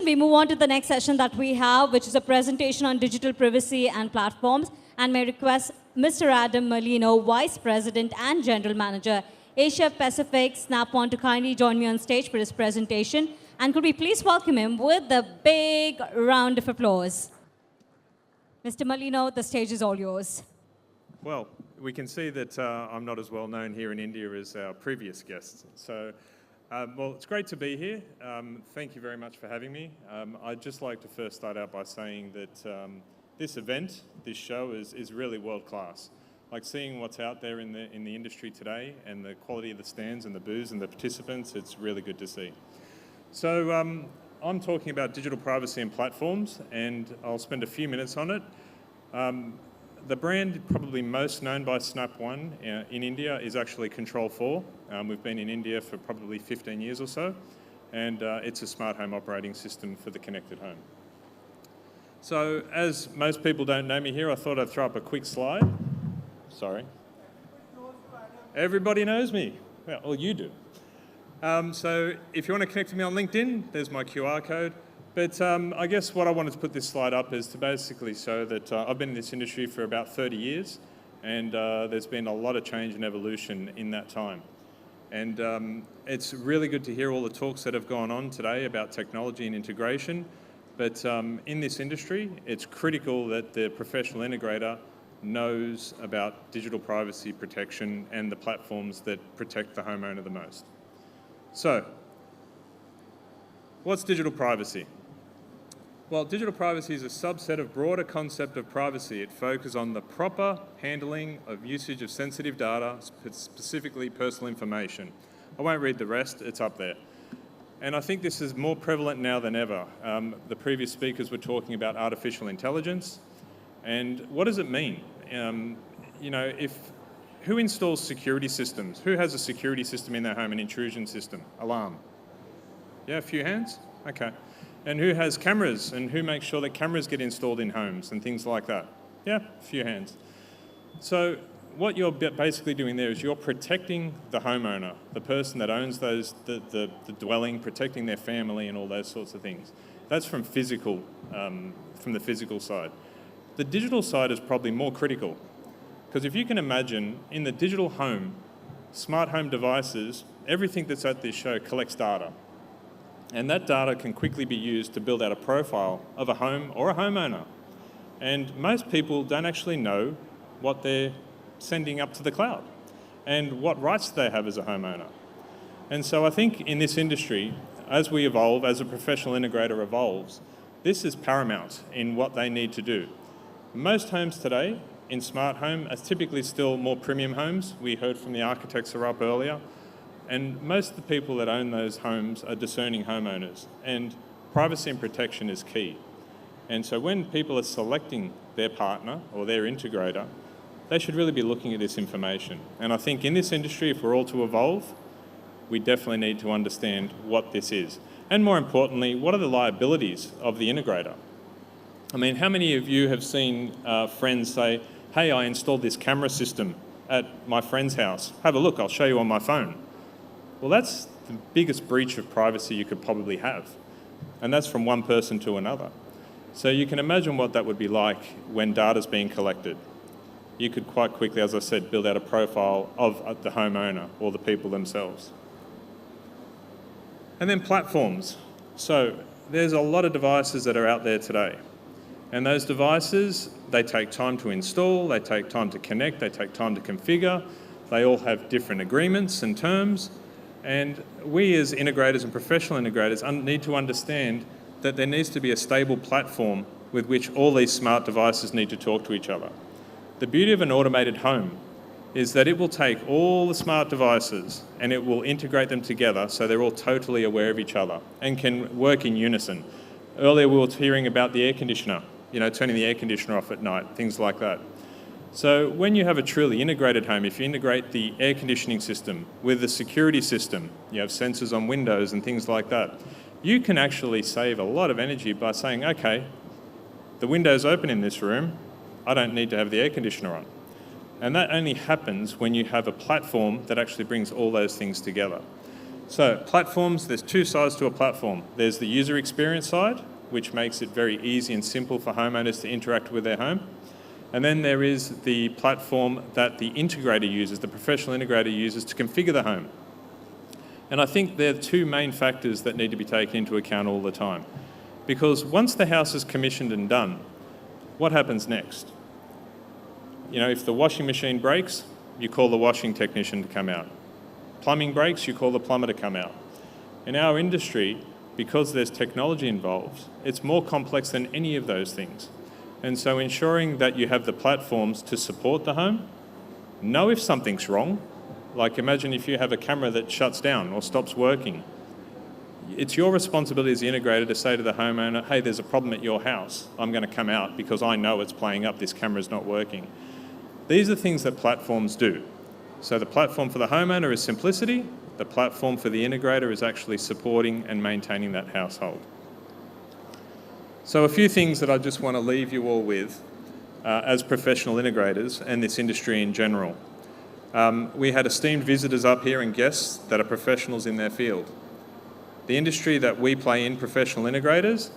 we move on to the next session that we have, which is a presentation on digital privacy and platforms. And may I request Mr. Adam Merlino, Vice President and General Manager, Asia Pacific, Snap-on, to kindly join me on stage for his presentation. And could we please welcome him with a big round of applause. Mr. Merlino, the stage is all yours. Well, we can see that I'm not as well known here in India as our previous guests. So, well, it's great to be here. Thank you very much for having me. I'd just like to first start out by saying that this event, this show, is really world class. Like seeing what's out there in the industry today and the quality of the stands and the booths and the participants, it's really good to see. So I'm talking about digital privacy and platforms, and I'll spend a few minutes on it. The brand probably most known by Snap-on in India is actually Control 4. We've been in India for probably 15 years or so, and it's a smart home operating system for the connected home. So as most people don't know me here, I thought I'd throw up a quick slide. Sorry. Everybody knows me. Well, you do. So if you want to connect with me on LinkedIn, there's my QR code. But I guess what I wanted to put this slide up is to basically show that I've been in this industry for about 30 years, and there's been a lot of change and evolution in that time. And it's really good to hear all the talks that have gone on today about technology and integration. But in this industry, it's critical that the professional integrator knows about digital privacy protection and the platforms that protect the homeowner the most. So, what's digital privacy? Well, digital privacy is a subset of broader concept of privacy. It focuses on the proper handling of usage of sensitive data, specifically personal information. I won't read the rest, it's up there. And I think this is more prevalent now than ever. The previous speakers were talking about artificial intelligence. And what does it mean? You know, who installs security systems? Who has a security system in their home, an intrusion system, alarm? Yeah, a few hands? Okay. And who has cameras, and who makes sure that cameras get installed in homes and things like that? Yeah, a few hands. So what you're basically doing there is you're protecting the homeowner, the person that owns the dwelling, protecting their family and all those sorts of things. That's from the physical side. The digital side is probably more critical, because if you can imagine, in the digital home, smart home devices, everything that's at this show collects data. And that data can quickly be used to build out a profile of a home or a homeowner. And most people don't actually know what they're sending up to the cloud and what rights they have as a homeowner. And so I think in this industry, as we evolve, as a professional integrator evolves, this is paramount in what they need to do. Most homes today in smart home are typically still more premium homes. We heard from the architects who were up earlier. And most of the people that own those homes are discerning homeowners, and privacy and protection is key. And so when people are selecting their partner or their integrator, they should really be looking at this information. And I think in this industry, if we're all to evolve, we definitely need to understand what this is. And more importantly, what are the liabilities of the integrator? I mean, how many of you have seen friends say, hey, I installed this camera system at my friend's house. Have a look, I'll show you on my phone. Well, that's the biggest breach of privacy you could probably have. And that's from one person to another. So you can imagine what that would be like when data's being collected. You could quite quickly, as I said, build out a profile of the homeowner or the people themselves. And then platforms. So there's a lot of devices that are out there today. And those devices, they take time to install, they take time to connect, they take time to configure. They all have different agreements and terms. And we as integrators and professional integrators need to understand that there needs to be a stable platform with which all these smart devices need to talk to each other. The beauty of an automated home is that it will take all the smart devices and it will integrate them together so they're all totally aware of each other and can work in unison. Earlier we were hearing about the air conditioner, you know, turning the air conditioner off at night, things like that. So when you have a truly integrated home, if you integrate the air conditioning system with the security system, you have sensors on windows and things like that, you can actually save a lot of energy by saying, okay, the window's open in this room, I don't need to have the air conditioner on. And that only happens when you have a platform that actually brings all those things together. So platforms, there's two sides to a platform. There's the user experience side, which makes it very easy and simple for homeowners to interact with their home. And then there is the platform that the integrator uses, the professional integrator uses to configure the home. And I think there are two main factors that need to be taken into account all the time. Because once the house is commissioned and done, what happens next? You know, if the washing machine breaks, you call the washing technician to come out. Plumbing breaks, you call the plumber to come out. In our industry, because there's technology involved, it's more complex than any of those things. And so ensuring that you have the platforms to support the home, know if something's wrong. Like imagine if you have a camera that shuts down or stops working. It's your responsibility as the integrator to say to the homeowner, hey, there's a problem at your house. I'm going to come out because I know it's playing up, this camera's not working. These are things that platforms do. So the platform for the homeowner is simplicity. The platform for the integrator is actually supporting and maintaining that household. So a few things that I just want to leave you all with as professional integrators and this industry in general. We had esteemed visitors up here and guests that are professionals in their field. The industry that we play in, professional integrators,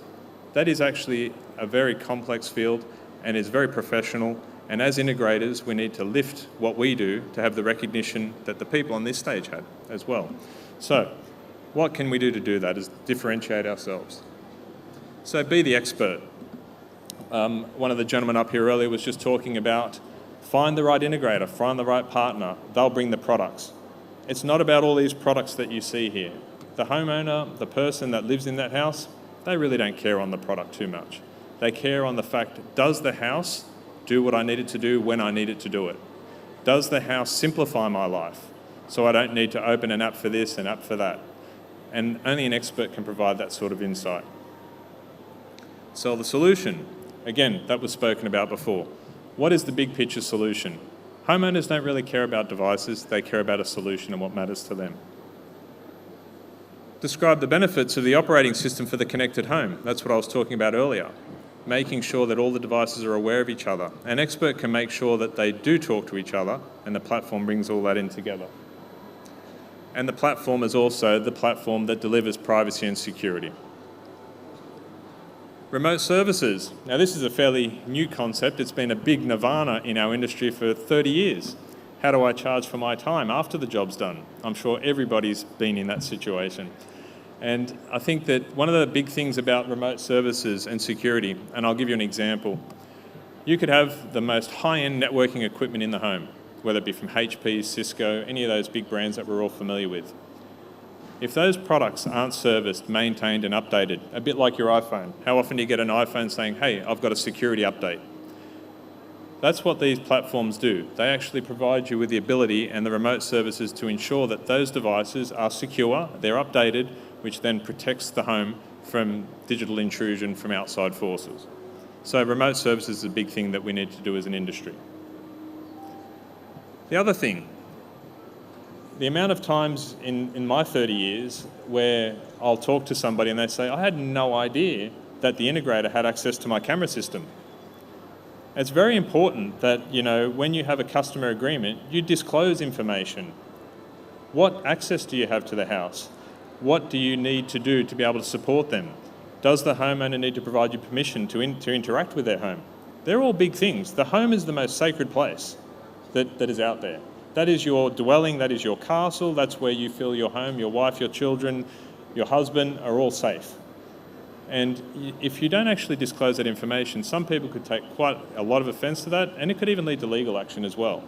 that is actually a very complex field and is very professional. And as integrators, we need to lift what we do to have the recognition that the people on this stage had as well. So what can we do that is differentiate ourselves. So be the expert. One of the gentlemen up here earlier was just talking about find the right integrator, find the right partner, they'll bring the products. It's not about all these products that you see here. The homeowner, the person that lives in that house, they really don't care on the product too much. They care on the fact, does the house do what I need it to do when I need it to do it? Does the house simplify my life so I don't need to open an app for this, an app for that? And only an expert can provide that sort of insight. Sell the solution. Again, that was spoken about before. What is the big picture solution? Homeowners don't really care about devices, they care about a solution and what matters to them. Describe the benefits of the operating system for the connected home. That's what I was talking about earlier. Making sure that all the devices are aware of each other. An expert can make sure that they do talk to each other and the platform brings all that in together. And the platform is also the platform that delivers privacy and security. Remote services. Now this is a fairly new concept. It's been a big nirvana in our industry for 30 years. How do I charge for my time after the job's done? I'm sure everybody's been in that situation. And I think that one of the big things about remote services and security, and I'll give you an example, you could have the most high-end networking equipment in the home, whether it be from HP, Cisco, any of those big brands that we're all familiar with. If those products aren't serviced, maintained and updated, a bit like your iPhone, how often do you get an iPhone saying, hey, I've got a security update? That's what these platforms do. They actually provide you with the ability and the remote services to ensure that those devices are secure, they're updated, which then protects the home from digital intrusion from outside forces. So remote services is a big thing that we need to do as an industry. The other thing, the amount of times in my 30 years where I'll talk to somebody and they say, I had no idea that the integrator had access to my camera system. It's very important that, you know, when you have a customer agreement, you disclose information. What access do you have to the house? What do you need to do to be able to support them? Does the homeowner need to provide you permission to interact with their home? They're all big things. The home is the most sacred place that is out there. That is your dwelling, that is your castle, that's where you feel your home, your wife, your children, your husband are all safe. And if you don't actually disclose that information, some people could take quite a lot of offence to that, and it could even lead to legal action as well.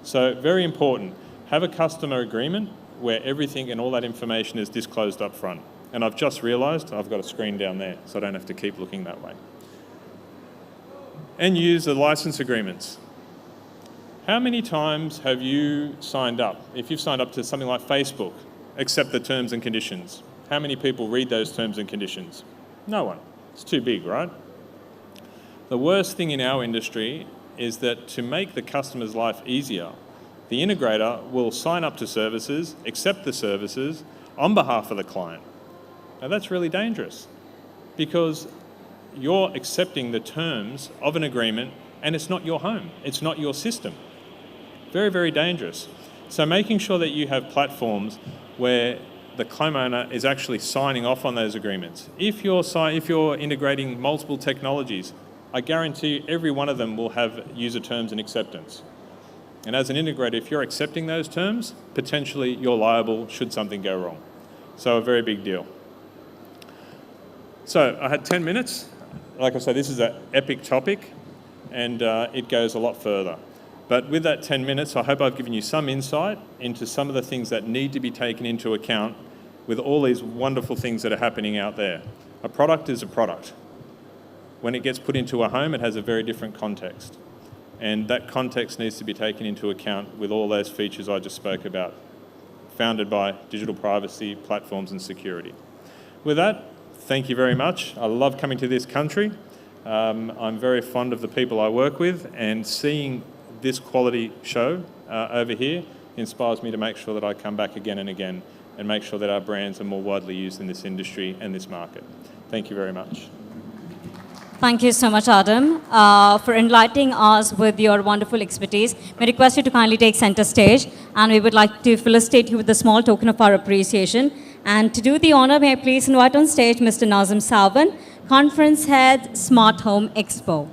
So very important, have a customer agreement where everything and all that information is disclosed up front. And I've just realised I've got a screen down there, so I don't have to keep looking that way. And use the license agreements. How many times have you signed up? If you've signed up to something like Facebook, accept the terms and conditions. How many people read those terms and conditions? No one. It's too big, right? The worst thing in our industry is that to make the customer's life easier, the integrator will sign up to services, accept the services on behalf of the client. Now that's really dangerous because you're accepting the terms of an agreement and it's not your home, it's not your system. Very, very dangerous. So making sure that you have platforms where the claim owner is actually signing off on those agreements. If you're integrating multiple technologies, I guarantee every one of them will have user terms and acceptance. And as an integrator, if you're accepting those terms, potentially you're liable should something go wrong. So a very big deal. So I had 10 minutes. Like I said, this is an epic topic, and it goes a lot further. But with that 10 minutes, I hope I've given you some insight into some of the things that need to be taken into account with all these wonderful things that are happening out there. A product is a product. When it gets put into a home, it has a very different context. And that context needs to be taken into account with all those features I just spoke about, founded by digital privacy, platforms, and security. With that, thank you very much. I love coming to this country. I'm very fond of the people I work with, and seeing this quality show over here inspires me to make sure that I come back again and again and make sure that our brands are more widely used in this industry and this market. Thank you very much. Thank you so much, Adam, for enlightening us with your wonderful expertise. May I request you to kindly take center stage, and we would like to felicitate you with a small token of our appreciation. And to do the honor, may I please invite on stage Mr. Nazim Salvan, Conference Head, Smart Home Expo.